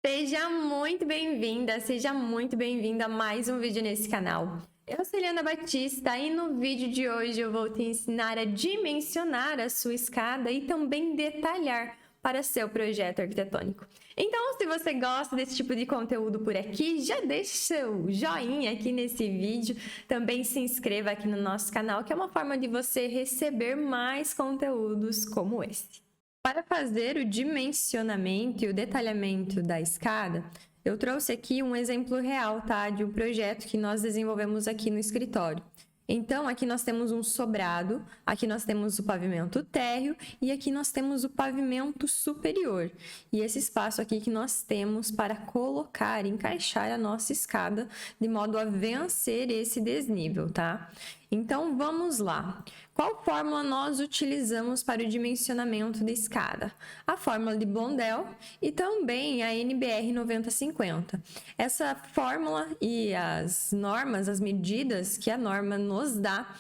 Seja muito bem-vinda, seja muito bem-vinda a mais um vídeo nesse canal. Eu sou Eliana Batista e no vídeo de hoje eu vou te ensinar a dimensionar a sua escada e também detalhar para seu projeto arquitetônico. Então, se você gosta desse tipo de conteúdo por aqui, já deixe seu joinha aqui nesse vídeo, também se inscreva aqui no nosso canal, que é uma forma de você receber mais conteúdos como esse. Para fazer o dimensionamento e o detalhamento da escada, eu trouxe aqui um exemplo real, tá? De um projeto que nós desenvolvemos aqui no escritório. Então, aqui nós temos um sobrado, aqui nós temos o pavimento térreo e aqui nós temos o pavimento superior. E esse espaço aqui que nós temos para colocar, encaixar a nossa escada de modo a vencer esse desnível, tá? Então, vamos lá. Qual fórmula nós utilizamos para o dimensionamento da escada? A fórmula de Blondel e também a NBR 9050. Essa fórmula e as normas, as medidas que a norma nos dá,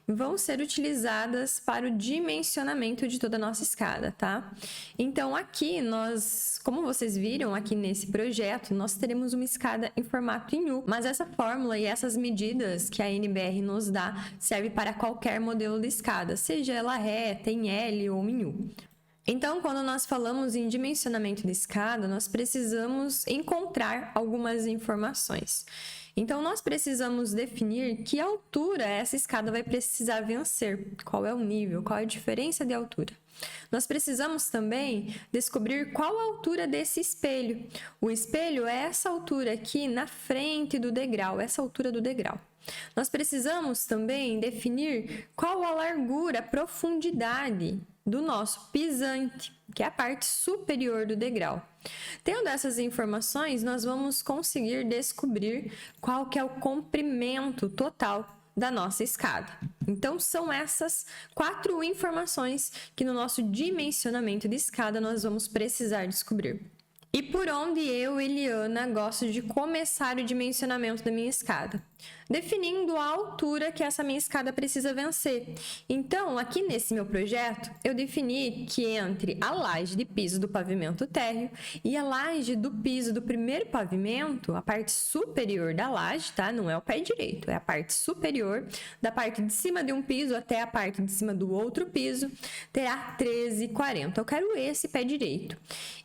vão ser utilizadas para o dimensionamento de toda a nossa escada, tá? Então, aqui nós, como vocês viram aqui nesse projeto, nós teremos uma escada em formato em U, mas essa fórmula e essas medidas que a NBR nos dá serve para qualquer modelo de escada, seja ela reta, em L ou em U. Então, quando nós falamos em dimensionamento de escada, nós precisamos encontrar algumas informações. Então, nós precisamos definir que altura essa escada vai precisar vencer, qual é o nível, qual é a diferença de altura. Nós precisamos também descobrir qual a altura desse espelho. O espelho é essa altura aqui na frente do degrau, essa altura do degrau. Nós precisamos também definir qual a largura, a profundidade do nosso pisante, que é a parte superior do degrau. Tendo essas informações, nós vamos conseguir descobrir qual que é o comprimento total da nossa escada. Então, são essas 4 informações que no nosso dimensionamento de escada nós vamos precisar descobrir. E por onde eu, Eliana, gosto de começar o dimensionamento da minha escada? Definindo a altura que essa minha escada precisa vencer. Então, aqui nesse meu projeto, eu defini que entre a laje de piso do pavimento térreo e a laje do piso do primeiro pavimento, a parte superior da laje, tá? Não é o pé direito, é a parte superior, da parte de cima de um piso até a parte de cima do outro piso, terá 13,40. Eu quero esse pé direito.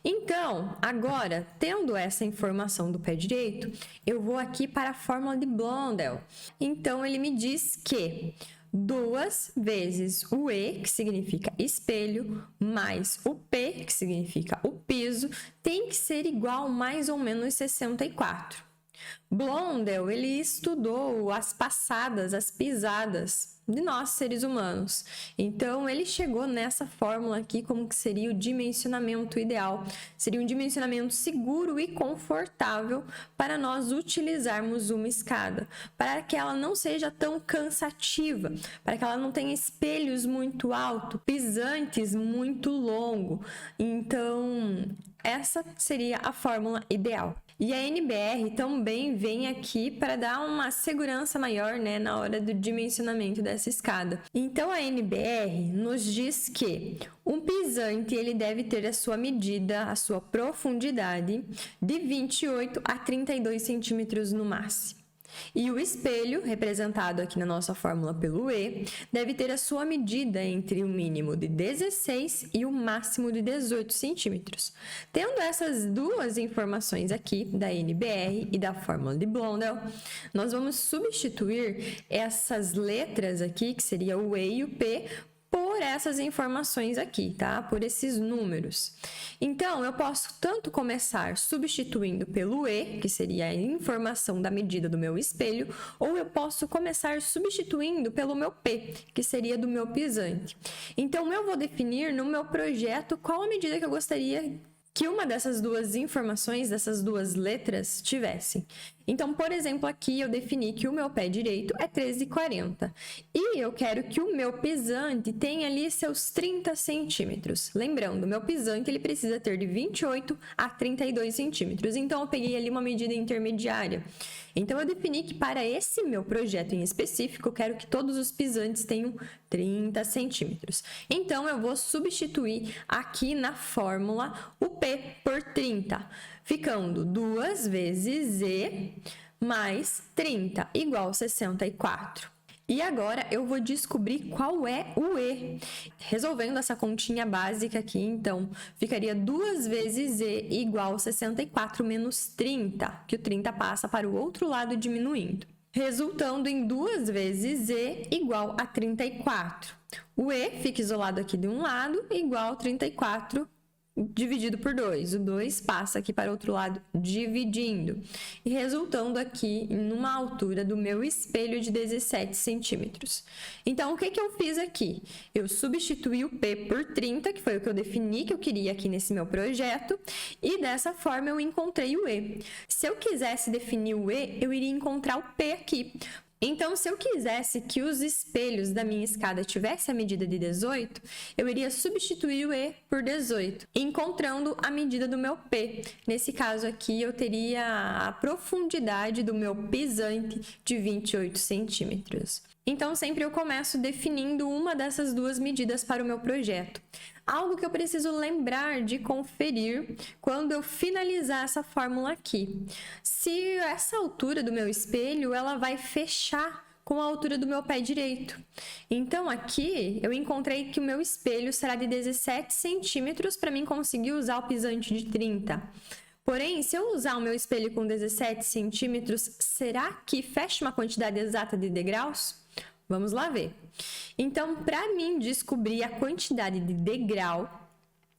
Então, agora, tendo essa informação do pé direito, eu vou aqui para a fórmula de Blondel. Então, ele me diz que 2 vezes o E, que significa espelho, mais o P, que significa o piso, tem que ser igual mais ou menos 64. Blondel, ele estudou as passadas, as pisadas de nós, seres humanos. Então, ele chegou nessa fórmula aqui como que seria o dimensionamento ideal. Seria um dimensionamento seguro e confortável para nós utilizarmos uma escada, para que ela não seja tão cansativa, para que ela não tenha espelhos muito altos, pisantes muito longos. Então, essa seria a fórmula ideal. E a NBR também vem aqui para dar uma segurança maior, né, na hora do dimensionamento dessa escada. Então, a NBR nos diz que um pisante ele deve ter a sua medida, a sua profundidade de 28 a 32 centímetros no máximo. E o espelho, representado aqui na nossa fórmula pelo E, deve ter a sua medida entre o mínimo de 16 e o máximo de 18 centímetros. Tendo essas duas informações aqui, da NBR e da fórmula de Blondel, nós vamos substituir essas letras aqui, que seria o E e o P, por essas informações aqui, tá? Por esses números. Então, eu posso tanto começar substituindo pelo E, que seria a informação da medida do meu espelho, ou eu posso começar substituindo pelo meu P, que seria do meu pisante. Então, eu vou definir no meu projeto qual a medida que eu gostaria que uma dessas duas informações, dessas duas letras, tivesse. Então, por exemplo, aqui eu defini que o meu pé direito é 13,40 e eu quero que o meu pisante tenha ali seus 30 centímetros. Lembrando, o meu pisante ele precisa ter de 28 a 32 centímetros, então eu peguei ali uma medida intermediária. Então, eu defini que para esse meu projeto em específico, eu quero que todos os pisantes tenham 30 centímetros. Então, eu vou substituir aqui na fórmula o P por 30, ficando 2 vezes E mais 30, igual 64. E agora eu vou descobrir qual é o E. Resolvendo essa continha básica aqui, então, ficaria 2 vezes E igual 64 menos 30, que o 30 passa para o outro lado diminuindo, resultando em 2 vezes E igual a 34. O E fica isolado aqui de um lado, igual a 34 dividido por 2. O 2 passa aqui para o outro lado, dividindo. E resultando aqui numa altura do meu espelho de 17 centímetros. Então, o que eu fiz aqui? Eu substituí o P por 30, que foi o que eu defini que eu queria aqui nesse meu projeto. E dessa forma, eu encontrei o E. Se eu quisesse definir o E, eu iria encontrar o P aqui. Então, se eu quisesse que os espelhos da minha escada tivessem a medida de 18, eu iria substituir o E por 18, encontrando a medida do meu P. Nesse caso aqui, eu teria a profundidade do meu pisante de 28 centímetros. Então, sempre eu começo definindo uma dessas duas medidas para o meu projeto. Algo que eu preciso lembrar de conferir quando eu finalizar essa fórmula aqui. Se essa altura do meu espelho, ela vai fechar com a altura do meu pé direito. Então, aqui, eu encontrei que o meu espelho será de 17 centímetros para mim conseguir usar o pisante de 30. Porém, se eu usar o meu espelho com 17 centímetros, será que fecha uma quantidade exata de degraus? Vamos lá ver. Então, para mim descobrir a quantidade de degrau,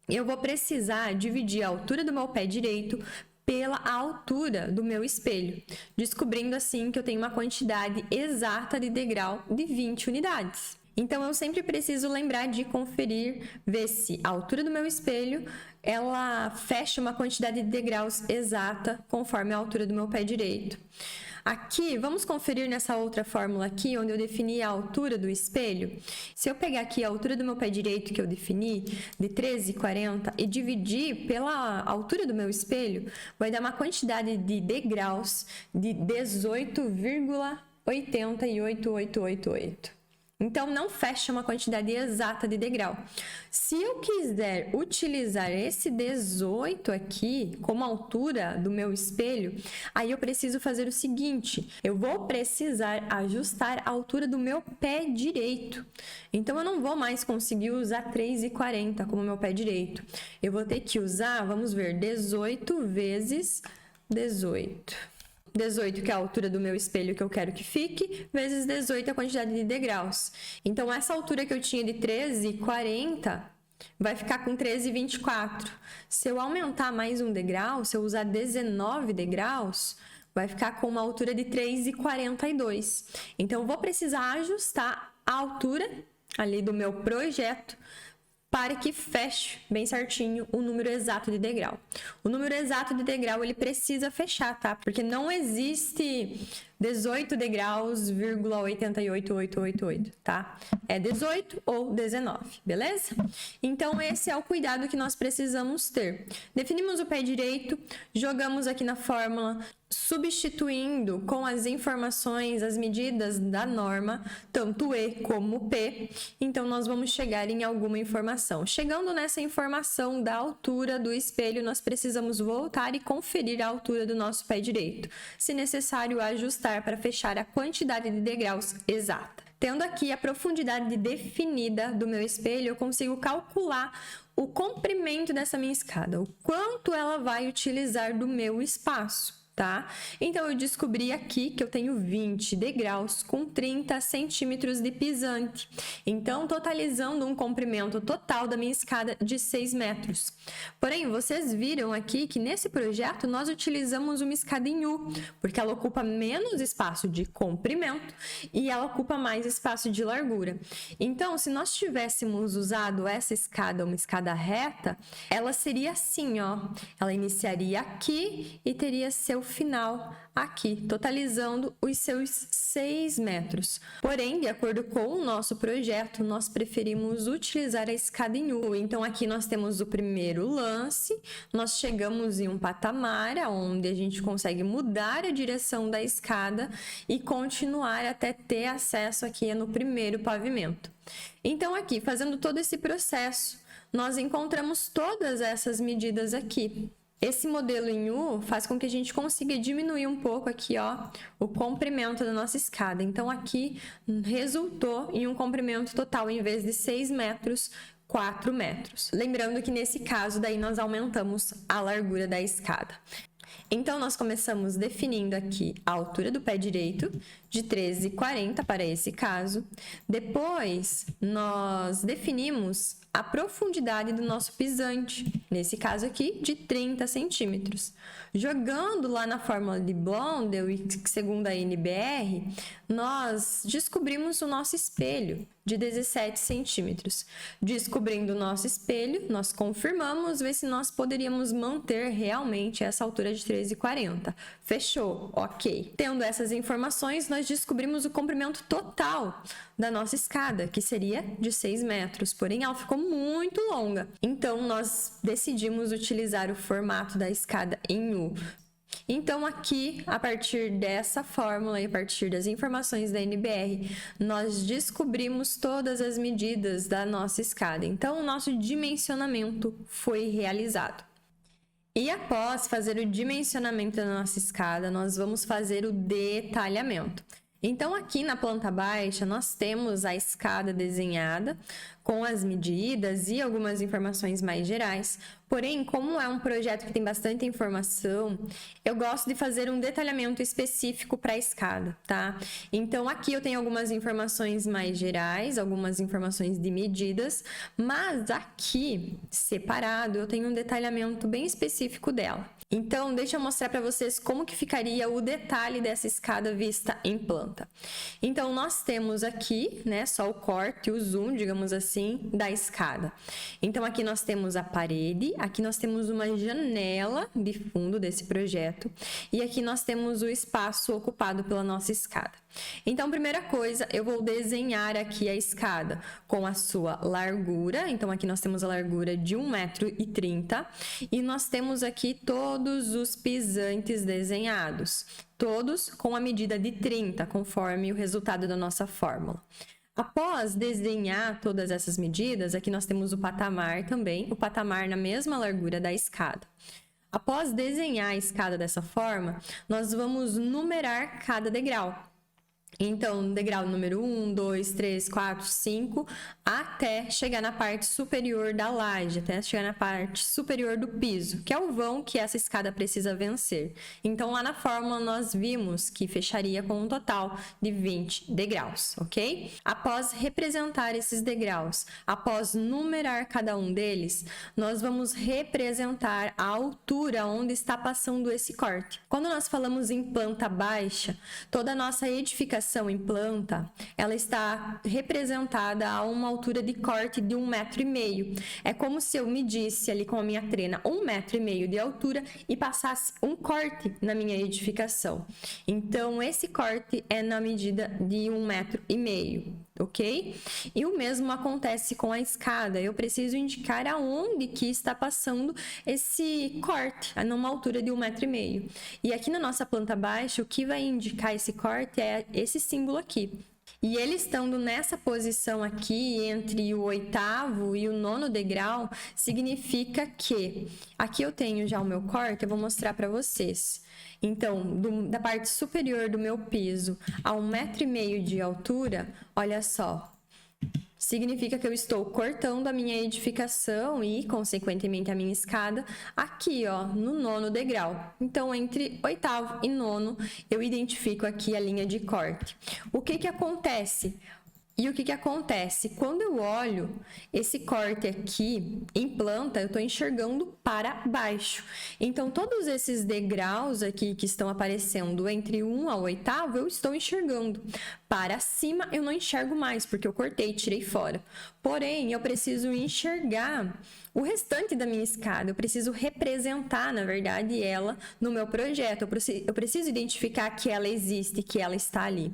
eu vou precisar dividir a altura do meu pé direito pela altura do meu espelho, descobrindo assim que eu tenho uma quantidade exata de degrau de 20 unidades. Então, eu sempre preciso lembrar de conferir, ver se a altura do meu espelho, ela fecha uma quantidade de degraus exata conforme a altura do meu pé direito. Aqui, vamos conferir nessa outra fórmula aqui, onde eu defini a altura do espelho. Se eu pegar aqui a altura do meu pé direito que eu defini, de 13,40, e dividir pela altura do meu espelho, vai dar uma quantidade de degraus de 18,8888. Então, não fecha uma quantidade exata de degrau. Se eu quiser utilizar esse 18 aqui como altura do meu espelho, aí eu preciso fazer o seguinte, eu vou precisar ajustar a altura do meu pé direito. Então, eu não vou mais conseguir usar 3,40 como meu pé direito. Eu vou ter que usar, vamos ver, 18 vezes 18. 18, que é a altura do meu espelho que eu quero que fique, vezes 18, a quantidade de degraus. Então, essa altura que eu tinha de 13,40 vai ficar com 13,24. Se eu aumentar mais um degrau, se eu usar 19 degraus, vai ficar com uma altura de 3,42. Então, eu vou precisar ajustar a altura ali do meu projeto para que feche bem certinho o número exato de degrau. O número exato de degrau, ele precisa fechar, tá? Porque não existe 18 degraus, 888888, tá? É 18 ou 19, beleza? Então, esse é o cuidado que nós precisamos ter. Definimos o pé direito, jogamos aqui na fórmula, substituindo com as informações, as medidas da norma, tanto E como P, então nós vamos chegar em alguma informação. Chegando nessa informação da altura do espelho, nós precisamos voltar e conferir a altura do nosso pé direito, se necessário ajustar para fechar a quantidade de degraus exata. Tendo aqui a profundidade definida do meu espelho, eu consigo calcular o comprimento dessa minha escada, o quanto ela vai utilizar do meu espaço. Tá? Então, eu descobri aqui que eu tenho 20 degraus com 30 centímetros de pisante. Então, totalizando um comprimento total da minha escada de 6 metros. Porém, vocês viram aqui que nesse projeto nós utilizamos uma escada em U, porque ela ocupa menos espaço de comprimento e ela ocupa mais espaço de largura. Então, se nós tivéssemos usado essa escada, uma escada reta, ela seria assim, ó. Ela iniciaria aqui e teria seu final aqui, totalizando os seus 6 metros. Porém, de acordo com o nosso projeto, nós preferimos utilizar a escada em U. Então, aqui nós temos o primeiro lance, nós chegamos em um patamar onde a gente consegue mudar a direção da escada e continuar até ter acesso aqui no primeiro pavimento. Então, aqui, fazendo todo esse processo, nós encontramos todas essas medidas aqui. Esse modelo em U faz com que a gente consiga diminuir um pouco aqui, ó, o comprimento da nossa escada. Então, aqui resultou em um comprimento total, em vez de 6 metros, 4 metros. Lembrando que nesse caso, daí nós aumentamos a largura da escada. Então, nós começamos definindo aqui a altura do pé direito, de 13,40 para esse caso. Depois, nós definimos a profundidade do nosso pisante, nesse caso aqui, de 30 centímetros. Jogando lá na fórmula de Blondel, e segundo a NBR, nós descobrimos o nosso espelho, de 17 centímetros. Descobrindo o nosso espelho, nós confirmamos, ver se nós poderíamos manter realmente essa altura de 13,40. Fechou, ok. Tendo essas informações, nós descobrimos o comprimento total da nossa escada, que seria de 6 metros, porém ela ficou muito longa. Então, nós decidimos utilizar o formato da escada em U. Então, aqui, a partir dessa fórmula e a partir das informações da NBR, nós descobrimos todas as medidas da nossa escada. Então, o nosso dimensionamento foi realizado. E após fazer o dimensionamento da nossa escada, nós vamos fazer o detalhamento. Então, aqui na planta baixa, nós temos a escada desenhada com as medidas e algumas informações mais gerais. Porém, como é um projeto que tem bastante informação, eu gosto de fazer um detalhamento específico para a escada, tá? Então, aqui eu tenho algumas informações mais gerais, algumas informações de medidas, mas aqui, separado, eu tenho um detalhamento bem específico dela. Então, deixa eu mostrar para vocês como que ficaria o detalhe dessa escada vista em planta. Então, nós temos aqui, né, só o corte, o zoom, digamos assim, da escada. Então, aqui nós temos a parede, aqui nós temos uma janela de fundo desse projeto e aqui nós temos o espaço ocupado pela nossa escada. Então, primeira coisa, eu vou desenhar aqui a escada com a sua largura. Então, aqui nós temos a largura de 1,30 m e nós temos aqui todos os pisantes desenhados, todos com a medida de 30, conforme o resultado da nossa fórmula. Após desenhar todas essas medidas, aqui nós temos o patamar também, o patamar na mesma largura da escada. Após desenhar a escada dessa forma, nós vamos numerar cada degrau. Então, degrau número 1, 2, 3, 4, 5, até chegar na parte superior da laje, até chegar na parte superior do piso, que é o vão que essa escada precisa vencer. Então, lá na fórmula, nós vimos que fecharia com um total de 20 degraus, ok? Após representar esses degraus, após numerar cada um deles, nós vamos representar a altura onde está passando esse corte. Quando nós falamos em planta baixa, toda a nossa edificação em planta, ela está representada a uma altura de corte de 1,5 m. É como se eu medisse ali com a minha trena 1,5 m de altura e passasse um corte na minha edificação. Então, esse corte é na medida de 1,5 m, ok? E o mesmo acontece com a escada. Eu preciso indicar aonde que está passando esse corte, numa altura de 1,5 m. E aqui na nossa planta baixa, o que vai indicar esse corte é esse símbolo aqui. E ele estando nessa posição aqui, entre o 8º e o 9º degrau, significa que aqui eu tenho já o meu corte, eu vou mostrar para vocês. Então, da parte superior do meu piso a 1,5 m de altura, olha só, significa que eu estou cortando a minha edificação e, consequentemente, a minha escada aqui, ó, no 9º degrau. Então, entre 8º e 9º, eu identifico aqui a linha de corte. O que que acontece? E o que que acontece? Quando eu olho esse corte aqui em planta, eu estou enxergando para baixo. Então, todos esses degraus aqui que estão aparecendo entre 1 ao 8º, eu estou enxergando. Para cima, eu não enxergo mais, porque eu cortei e tirei fora. Porém, eu preciso enxergar o restante da minha escada, eu preciso representar, na verdade, ela no meu projeto. Eu preciso identificar que ela existe, que ela está ali.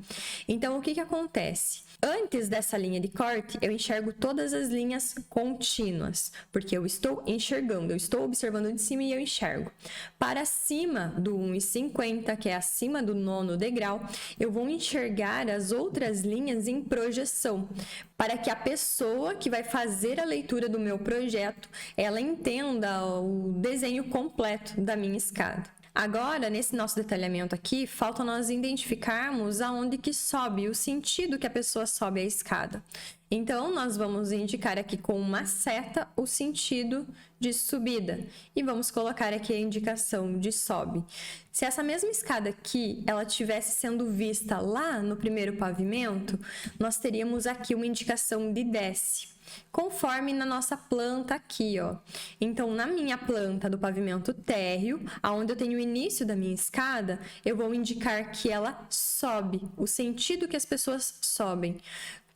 Então, o que que acontece? Antes dessa linha de corte, eu enxergo todas as linhas contínuas, porque eu estou enxergando, eu estou observando de cima e eu enxergo. Para cima do 1,50, que é acima do 9º degrau, eu vou enxergar as outras linhas em projeção, para que a pessoa que vai fazer a leitura do meu projeto, ela entenda o desenho completo da minha escada. Agora, nesse nosso detalhamento aqui, falta nós identificarmos aonde que sobe, o sentido que a pessoa sobe a escada. Então, nós vamos indicar aqui com uma seta o sentido de subida e vamos colocar aqui a indicação de sobe. Se essa mesma escada aqui, ela estivesse sendo vista lá no primeiro pavimento, nós teríamos aqui uma indicação de desce, conforme na nossa planta aqui, ó. Então, na minha planta do pavimento térreo, aonde eu tenho o início da minha escada, eu vou indicar que ela sobe, o sentido que as pessoas sobem.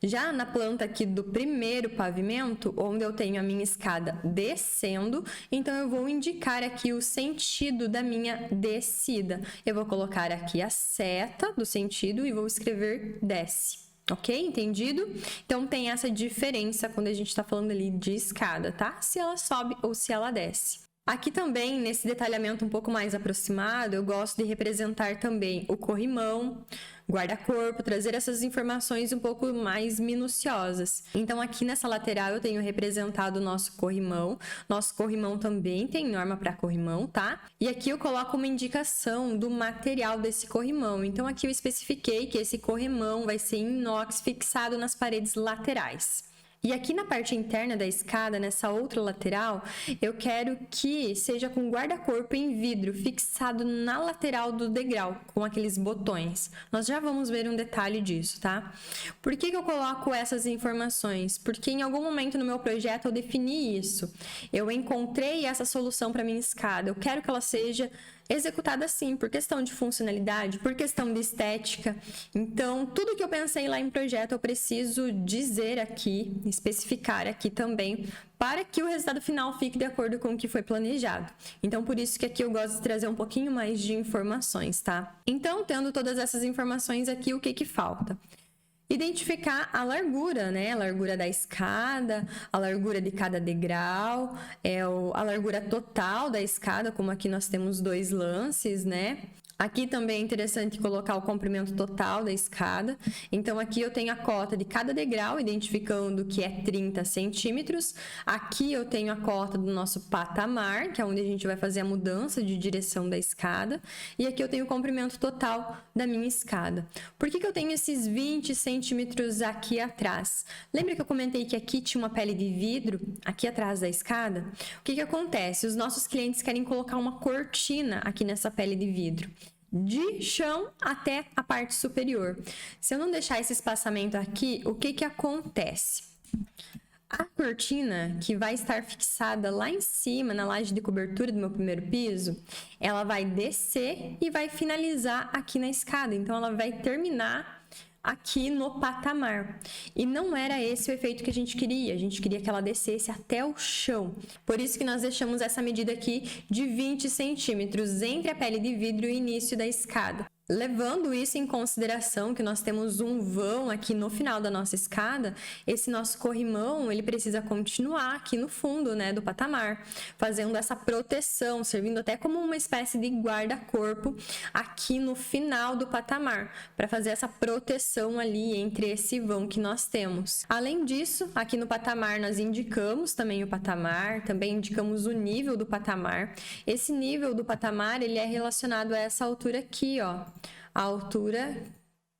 Já na planta aqui do primeiro pavimento, onde eu tenho a minha escada descendo, então eu vou indicar aqui o sentido da minha descida. Eu vou colocar aqui a seta do sentido e vou escrever desce. Ok? Entendido? Então, tem essa diferença quando a gente está falando ali de escada, tá? Se ela sobe ou se ela desce. Aqui também, nesse detalhamento um pouco mais aproximado, eu gosto de representar também o corrimão, guarda-corpo, trazer essas informações um pouco mais minuciosas. Então, aqui nessa lateral eu tenho representado o nosso corrimão. Nosso corrimão também tem norma para corrimão, tá? E aqui eu coloco uma indicação do material desse corrimão. Então, aqui eu especifiquei que esse corrimão vai ser inox fixado nas paredes laterais. E aqui na parte interna da escada, nessa outra lateral, eu quero que seja com guarda-corpo em vidro fixado na lateral do degrau, com aqueles botões. Nós já vamos ver um detalhe disso, tá? Por que eu coloco essas informações? Porque em algum momento no meu projeto eu defini isso. Eu encontrei essa solução para minha escada. Eu quero que ela seja executada assim, por questão de funcionalidade, por questão de estética. Então, tudo que eu pensei lá em projeto, eu preciso dizer aqui, especificar aqui também, para que o resultado final fique de acordo com o que foi planejado. Então, por isso que aqui eu gosto de trazer um pouquinho mais de informações, tá? Então, tendo todas essas informações aqui, o que que falta? Identificar a largura, né? A largura da escada, a largura de cada degrau, a largura total da escada, como aqui nós temos 2 lances, né? Aqui também é interessante colocar o comprimento total da escada. Então, aqui eu tenho a cota de cada degrau, identificando que é 30 centímetros. Aqui eu tenho a cota do nosso patamar, que é onde a gente vai fazer a mudança de direção da escada. E aqui eu tenho o comprimento total da minha escada. Por que eu tenho esses 20 centímetros aqui atrás? Lembra que eu comentei que aqui tinha uma pele de vidro, aqui atrás da escada? O que acontece? Os nossos clientes querem colocar uma cortina aqui nessa pele de vidro, de chão até a parte superior. Se eu não deixar esse espaçamento aqui, o que acontece? A cortina, que vai estar fixada lá em cima, na laje de cobertura do meu primeiro piso, ela vai descer e vai finalizar aqui na escada. Então, ela vai terminar aqui no patamar. E não era esse o efeito que a gente queria que ela descesse até o chão. Por isso que nós deixamos essa medida aqui de 20 centímetros entre a pele de vidro e o início da escada. Levando isso em consideração, que nós temos um vão aqui no final da nossa escada, esse nosso corrimão, ele precisa continuar aqui no fundo, né, do patamar, fazendo essa proteção, servindo até como uma espécie de guarda-corpo aqui no final do patamar, para fazer essa proteção ali entre esse vão que nós temos. Além disso, aqui no patamar nós indicamos também o patamar, também indicamos o nível do patamar. Esse nível do patamar, ele é relacionado a essa altura aqui, ó, a altura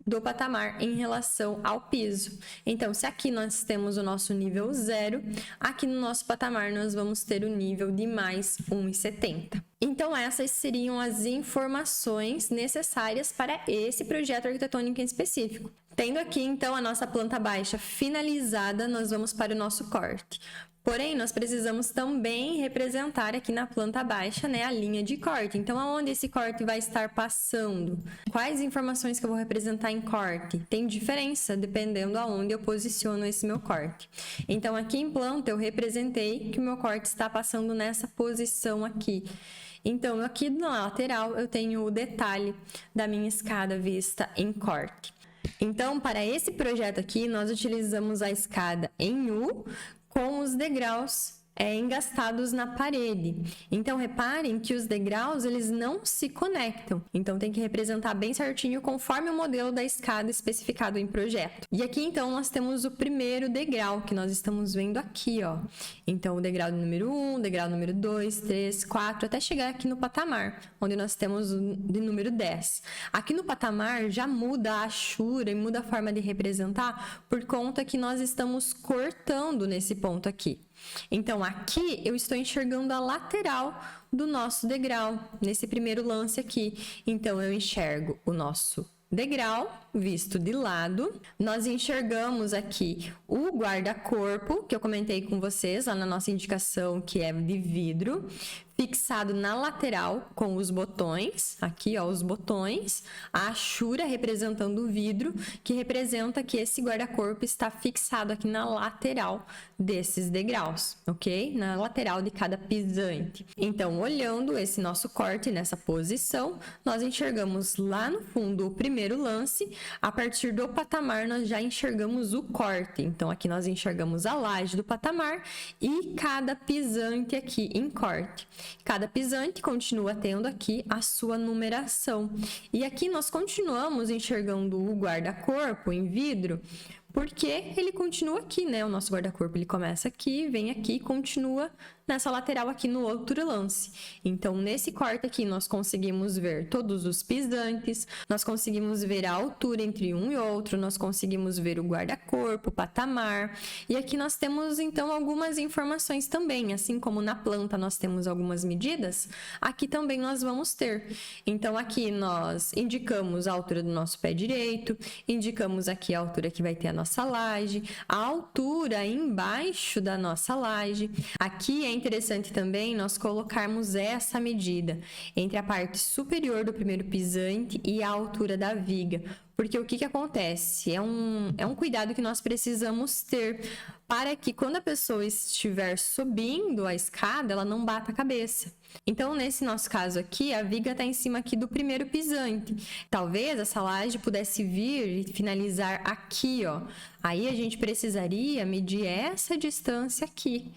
do patamar em relação ao piso. Então, se aqui nós temos o nosso nível 0, aqui no nosso patamar nós vamos ter o nível de mais 1,70. Então, essas seriam as informações necessárias para esse projeto arquitetônico em específico. Tendo aqui, então, a nossa planta baixa finalizada, nós vamos para o nosso corte. Porém, nós precisamos também representar aqui na planta baixa, né, a linha de corte. Então, aonde esse corte vai estar passando? Quais informações que eu vou representar em corte? Tem diferença dependendo aonde eu posiciono esse meu corte. Então, aqui em planta, eu representei que o meu corte está passando nessa posição aqui. Então, aqui na lateral, eu tenho o detalhe da minha escada vista em corte. Então, para esse projeto aqui, nós utilizamos a escada em U com os degraus engastados na parede. Então, reparem que os degraus, eles não se conectam. Então, tem que representar bem certinho conforme o modelo da escada especificado em projeto. E aqui, então, nós temos o primeiro degrau, que nós estamos vendo aqui, ó. Então, o degrau número 1, degrau número 2, 3, 4, até chegar aqui no patamar, onde nós temos o de número 10. Aqui no patamar, já muda a achura e muda a forma de representar, por conta que nós estamos cortando nesse ponto aqui. Então, aqui eu estou enxergando a lateral do nosso degrau, nesse primeiro lance aqui. Então, eu enxergo o nosso degrau visto de lado. Nós enxergamos aqui o guarda-corpo, que eu comentei com vocês lá na nossa indicação, que é de vidro, fixado na lateral com os botões, aqui ó, os botões, a achura representando o vidro, que representa que esse guarda-corpo está fixado aqui na lateral desses degraus, ok? Na lateral de cada pisante. Então, olhando esse nosso corte nessa posição, nós enxergamos lá no fundo o primeiro lance. A partir do patamar, nós já enxergamos o corte. Então, aqui nós enxergamos a laje do patamar e cada pisante aqui em corte. Cada pisante continua tendo aqui a sua numeração. E aqui nós continuamos enxergando o guarda-corpo em vidro, porque ele continua aqui, né? O nosso guarda-corpo, ele começa aqui, vem aqui e continua nessa lateral aqui no outro lance. Então, nesse corte aqui, nós conseguimos ver todos os pisantes, nós conseguimos ver a altura entre um e outro, nós conseguimos ver o guarda-corpo, o patamar. E aqui nós temos, então, algumas informações também. Assim como na planta nós temos algumas medidas, aqui também nós vamos ter. Então, aqui nós indicamos a altura do nosso pé direito, indicamos aqui a altura que vai ter a nossa laje, a altura embaixo da nossa laje. Aqui é interessante também nós colocarmos essa medida entre a parte superior do primeiro pisante e a altura da viga. Porque o que acontece? É um cuidado que nós precisamos ter para que quando a pessoa estiver subindo a escada, ela não bata a cabeça. Então, nesse nosso caso aqui, a viga está em cima aqui do primeiro pisante. Talvez essa laje pudesse vir e finalizar aqui, ó. Aí a gente precisaria medir essa distância aqui.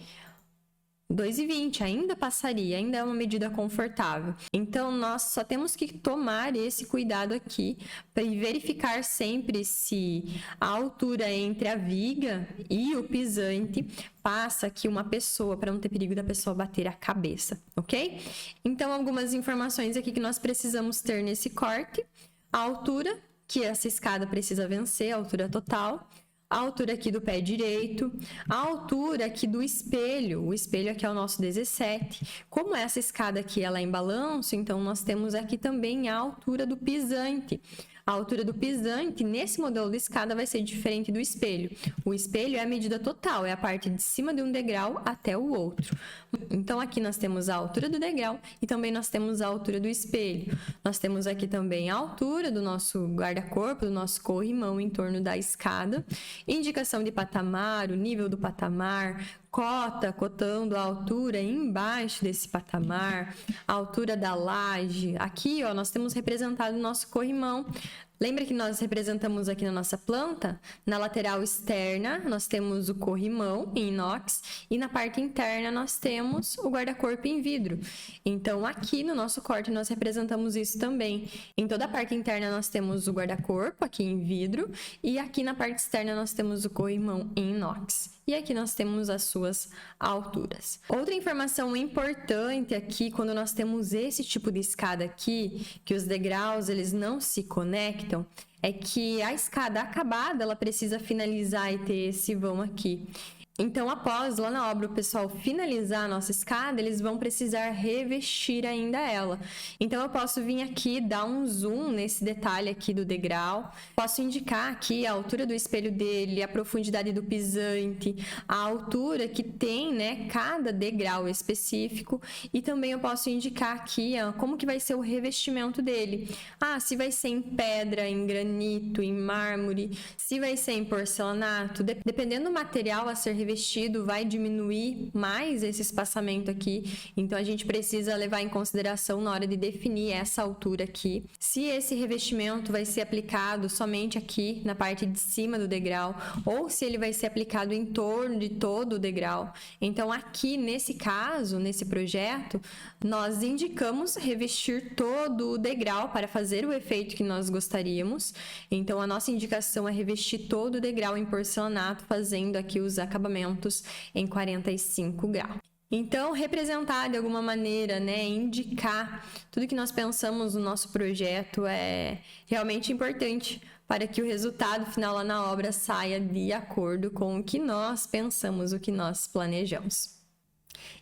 2,20 ainda passaria, ainda é uma medida confortável. Então, nós só temos que tomar esse cuidado aqui para verificar sempre se a altura entre a viga e o pisante passa aqui uma pessoa, para não ter perigo da pessoa bater a cabeça, ok? Então, algumas informações aqui que nós precisamos ter nesse corte. A altura que essa escada precisa vencer, a altura total. A altura aqui do pé direito, a altura aqui do espelho, o espelho aqui é o nosso 17. Como essa escada aqui ela é em balanço, então nós temos aqui também a altura do pisante. A altura do pisante, nesse modelo de escada, vai ser diferente do espelho. O espelho é a medida total, é a parte de cima de um degrau até o outro. Então, aqui nós temos a altura do degrau e também nós temos a altura do espelho. Nós temos aqui também a altura do nosso guarda-corpo, do nosso corrimão em torno da escada. Indicação de patamar, o nível do patamar, cota, cotando a altura embaixo desse patamar, a altura da laje. Aqui, ó, nós temos representado o nosso corrimão. Lembra que nós representamos aqui na nossa planta? Na lateral externa, nós temos o corrimão em inox e na parte interna nós temos o guarda-corpo em vidro. Então, aqui no nosso corte nós representamos isso também. Em toda a parte interna nós temos o guarda-corpo aqui em vidro e aqui na parte externa nós temos o corrimão em inox. E aqui nós temos as suas alturas. Outra informação importante aqui, quando nós temos esse tipo de escada aqui, que os degraus eles não se conectam, é que a escada acabada, ela precisa finalizar e ter esse vão aqui. Então, após, lá na obra, o pessoal finalizar a nossa escada, eles vão precisar revestir ainda ela. Então, eu posso vir aqui, dar um zoom nesse detalhe aqui do degrau. Posso indicar aqui a altura do espelho dele, a profundidade do pisante, a altura que tem, né, cada degrau específico. E também eu posso indicar aqui, ó, como que vai ser o revestimento dele. Ah, se vai ser em pedra, em granito, em mármore, se vai ser em porcelanato. Dependendo do material a ser revestido, revestido vai diminuir mais esse espaçamento aqui, então a gente precisa levar em consideração na hora de definir essa altura aqui. Se esse revestimento vai ser aplicado somente aqui na parte de cima do degrau, ou se ele vai ser aplicado em torno de todo o degrau. Então aqui nesse caso, nesse projeto, nós indicamos revestir todo o degrau para fazer o efeito que nós gostaríamos. Então a nossa indicação é revestir todo o degrau em porcelanato, fazendo aqui os acabamentos em 45 graus. Então, representar de alguma maneira, né, indicar tudo que nós pensamos no nosso projeto é realmente importante para que o resultado final lá na obra saia de acordo com o que nós pensamos, o que nós planejamos.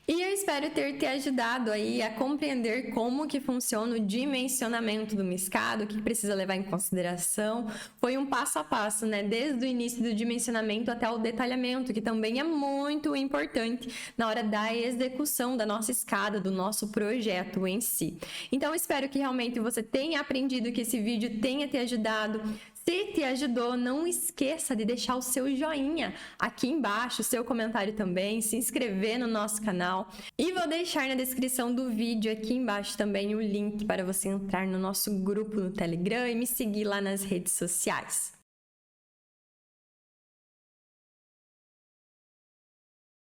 E eu espero ter te ajudado aí a compreender como que funciona o dimensionamento de uma escada, o que precisa levar em consideração. Foi um passo a passo, né? Desde o início do dimensionamento até o detalhamento, que também é muito importante na hora da execução da nossa escada, do nosso projeto em si. Então, eu espero que realmente você tenha aprendido, que esse vídeo tenha te ajudado. Se te ajudou, não esqueça de deixar o seu joinha aqui embaixo, o seu comentário também, se inscrever no nosso canal. E vou deixar na descrição do vídeo aqui embaixo também o link para você entrar no nosso grupo no Telegram e me seguir lá nas redes sociais.